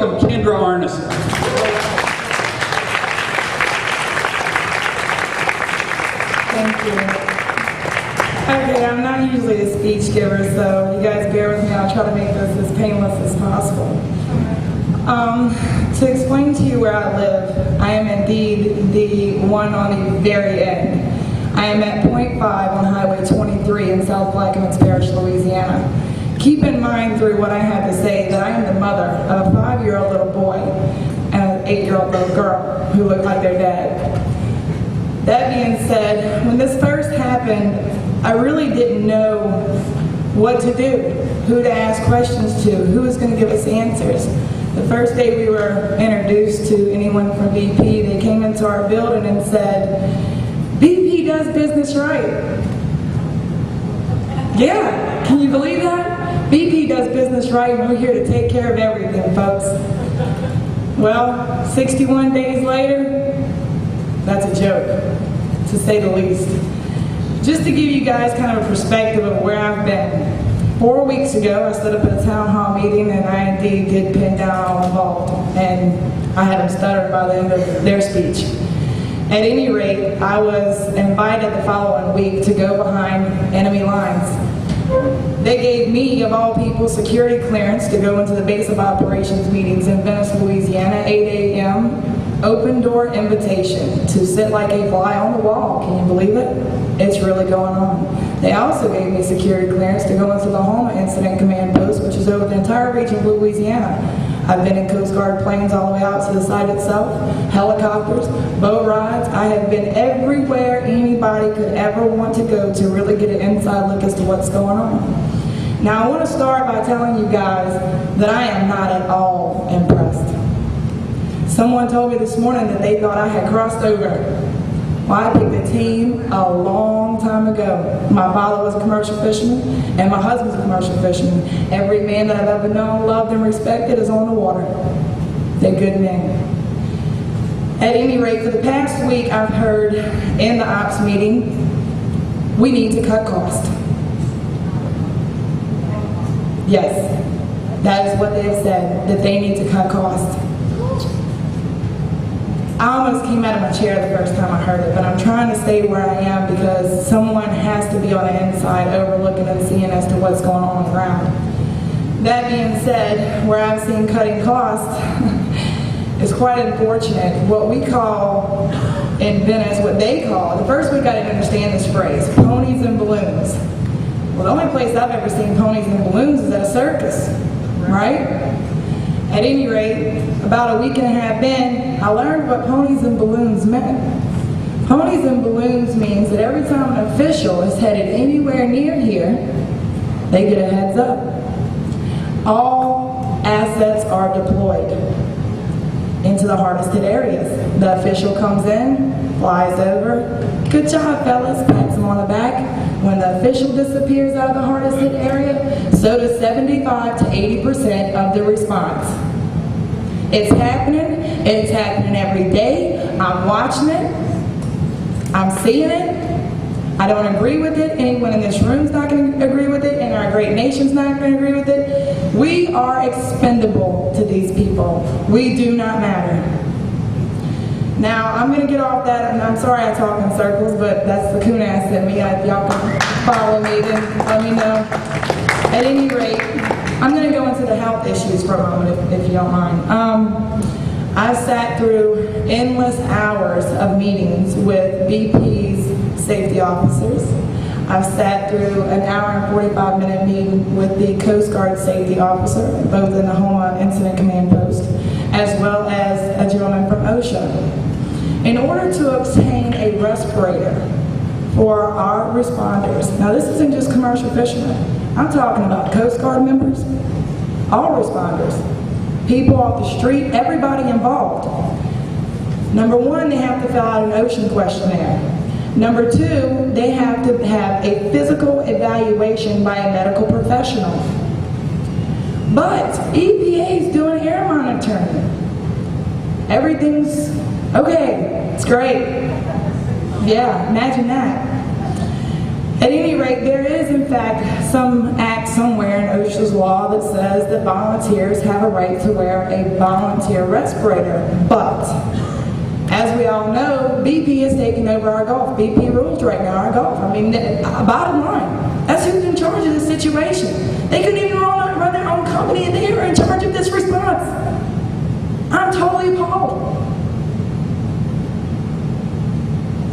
welcome Kendra Arneson. Thank you. Okay, I'm not usually a speech giver, so you guys bear with me. I'll try to make this as painless as possible. To explain to you where I live, I am indeed the one on the very end. I am at point 5 on Highway 23 in South Plaquemines Parish, Louisiana. Keep in mind through what I had to say that I am the mother of a 5-year-old little boy and an 8-year-old little girl who look like their dad. That being said, when this first happened, I really didn't know what to do, who to ask questions to, who was going to give us answers. The first day we were introduced to anyone from BP, they came into our building and said, BP does business right. Yeah, can you believe that? BP does business right and we're here to take care of everything, folks. Well, 61 days later, that's a joke, to say the least. Just to give you guys kind of a perspective of where I've been. 4 weeks ago, I stood up at a town hall meeting and I indeed did pin down all involved. And I had them stutter by the end of their speech. At any rate, I was invited the following week to go behind enemy lines. They gave me, of all people, security clearance to go into the base of operations meetings in Venice, Louisiana, 8 a.m., open door invitation to sit like a fly on the wall. Can you believe it? It's really going on. They also gave me security clearance to go into the Homa Incident Command Post, which is over the entire region of Louisiana. I've been in Coast Guard planes all the way out to the site itself, helicopters, boat rides. I have been everywhere anybody could ever want to go to really get an inside look as to what's going on. Now I want to start by telling you guys that I am not at all impressed. Someone told me this morning that they thought I had crossed over. Well, I picked a team a long time ago. My father was a commercial fisherman, and my husband's a commercial fisherman. Every man that I've ever known, loved, and respected is on the water. They're good men. At any rate, for the past week, I've heard in the ops meeting, we need to cut costs. Yes, that is what they have said, that they need to cut costs. I almost came out of my chair the first time I heard it, but I'm trying to stay where I am because someone has to be on the inside overlooking and seeing as to what's going on the ground. That being said, where I've seen cutting costs is quite unfortunate. What we call in Venice, what they call, the first we've got to understand this phrase, ponies and balloons. Well, the only place I've ever seen ponies and balloons is at a circus, right? At any rate, about a week and a half in, I learned what ponies and balloons meant. Ponies and balloons means that every time an official is headed anywhere near here, they get a heads up. All assets are deployed into the hardest hit areas. The official comes in, flies over, good job fellas, pats them on the back. When the official disappears out of the hardest hit area, so does 75 to 80% of the response. It's happening every day. I'm watching it, I'm seeing it. I don't agree with it. Anyone in this room is not going to agree with it, and our great nation's not going to agree with it. We are expendable to these people. We do not matter. Now, I'm going to get off that, and I'm sorry I talk in circles, but that's the coon ass in me. If y'all can follow me, then let me know. At any rate, I'm going to go into the health issues for a moment, if you don't mind. I sat through endless hours of meetings with BP's safety officers. I've sat through an hour and 45-minute meeting with the Coast Guard safety officer, both in the Homa Incident Command Post, as well as a gentleman from OSHA. In order to obtain a respirator for our responders, now this isn't just commercial fishermen, I'm talking about Coast Guard members, all responders, people off the street, everybody involved. Number one, they have to fill out an ocean questionnaire. Number two, they have to have a physical evaluation by a medical professional. But EPA is doing air monitoring. Everything's okay, it's great. Yeah, imagine that. At any rate, there is in fact some act somewhere in OSHA's law that says that volunteers have a right to wear a volunteer respirator. But, as we all know, BP is taking over our golf. BP rules right now our golf. I mean, bottom line, that's who's in charge of this situation. They couldn't even run their own company and they were in charge of this response. I'm totally appalled.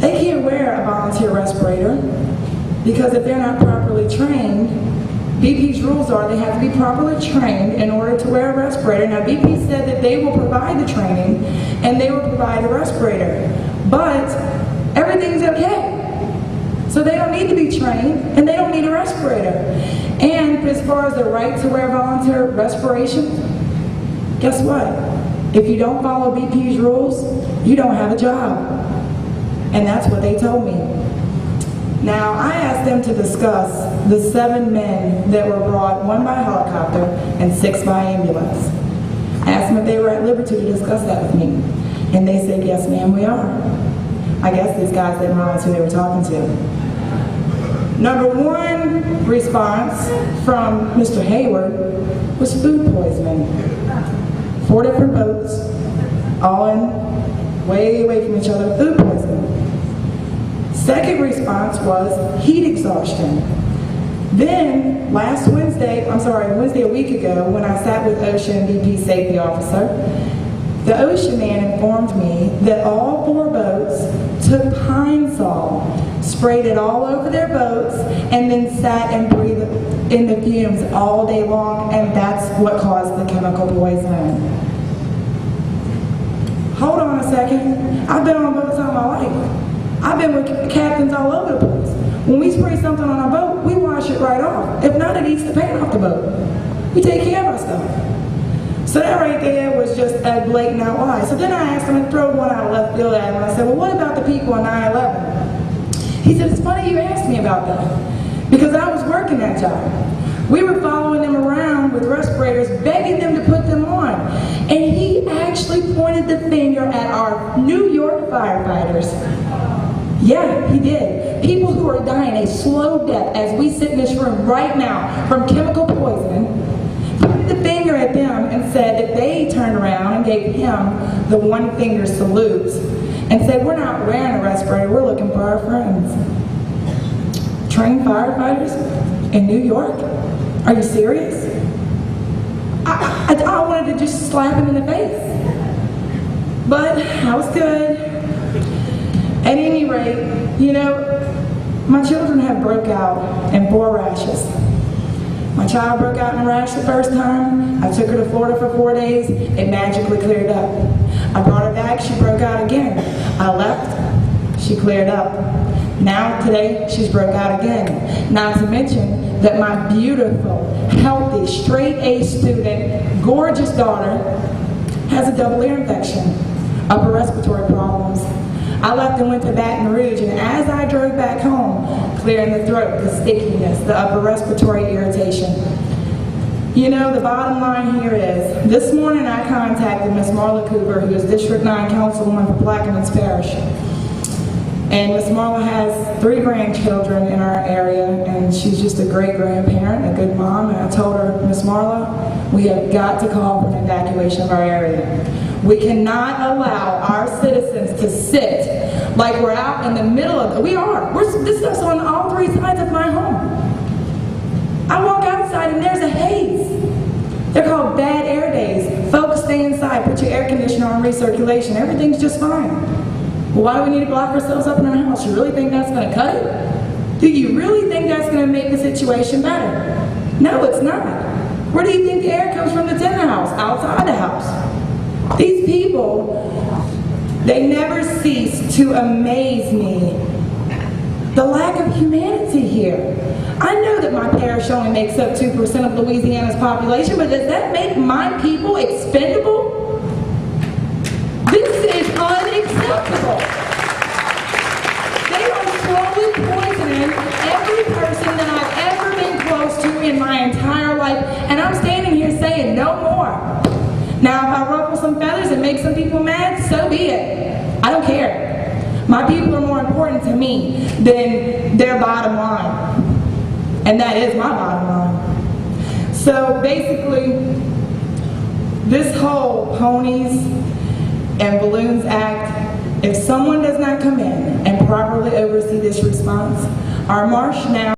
They can't wear a volunteer respirator because if they're not properly trained, BP's rules are they have to be properly trained in order to wear a respirator. Now BP said that they will provide the training and they will provide the respirator, but everything's okay. So they don't need to be trained and they don't need a respirator. And as far as the right to wear volunteer respiration, guess what? If you don't follow BP's rules, you don't have a job. And that's what they told me. Now, I asked them to discuss the 7 men that were brought, 1 by helicopter and 6 by ambulance. I asked them if they were at liberty to discuss that with me. And they said, yes, ma'am, we are. I guess these guys didn't realize who they were talking to. Number 1 response from Mr. Hayward was food poisoning. 4 different boats, all in way away from each other, food poisoning. Second response was heat exhaustion. Then, Wednesday a week ago, when I sat with OSHA and BP safety officer, the OSHA man informed me that all 4 boats took Pine Sol, sprayed it all over their boats, and then sat and breathed in the fumes all day long, and that's what caused the chemical poisoning. Hold on a second. I've been on boats all my life. I've been with captains all over the place. When we spray something on our boat, we wash it right off. If not, it eats the paint off the boat. We take care of our stuff. So that right there was just a blatant out lie. So then I asked him and throw one out of left field at him. I said, well, what about the people on 9/11? He said, it's funny you asked me about that because I was working that job. We were following them around with respirators, begging them to put them on. And he actually pointed the finger at our New York firefighters. Yeah, he did. People who are dying a slow death as we sit in this room right now from chemical poisoning, pointed the finger at them and said that they turned around and gave him the 1 finger salute and said, we're not wearing a respirator, we're looking for our friends. Trained firefighters in New York? Are you serious? I wanted to just slap him in the face. But I was good. At any rate, you know, my children have broke out in 4 rashes. My child broke out in a rash the first time. I took her to Florida for 4 days. It magically cleared up. I brought her back. She broke out again. I left. She cleared up. Now today, she's broke out again. Not to mention that my beautiful, healthy, straight A student, gorgeous daughter has a double ear infection, upper respiratory problems. I left and went to Baton Rouge, and as I drove back home, clearing the throat, the stickiness, the upper respiratory irritation. You know, the bottom line here is, this morning I contacted Miss Marla Cooper, who is District 9 Councilwoman for Plaquemines Parish. And Miss Marla has 3 grandchildren in our area, and she's just a great grandparent, a good mom. And I told her, Miss Marla, we have got to call for an evacuation of our area. We cannot allow our citizens to sit like we're out in the middle of it. This stuff's on all 3 sides of my home. I walk outside and there's a haze. They're called bad air days. Folks, stay inside. Put your air conditioner on recirculation. Everything's just fine. Well, why do we need to lock ourselves up in our house? You really think that's going to cut it? Do you really think that's going to make the situation better? No, it's not. Where do you think the air comes from that's in the house? Outside the house. These people, they never cease to amaze me. The lack of humanity here. I know that my parish only makes up 2% of Louisiana's population, but does that make my people expendable? This is unacceptable. They are slowly poisoning every person that I've ever been close to in my entire life, and I'm standing here saying no more. Now, if I ruffle some feathers and make some people mad, so be it. I don't care. My people are more important important to me than their bottom line. And that is my bottom line. So basically, this whole Ponies and Balloons Act, if someone does not come in and properly oversee this response, our march now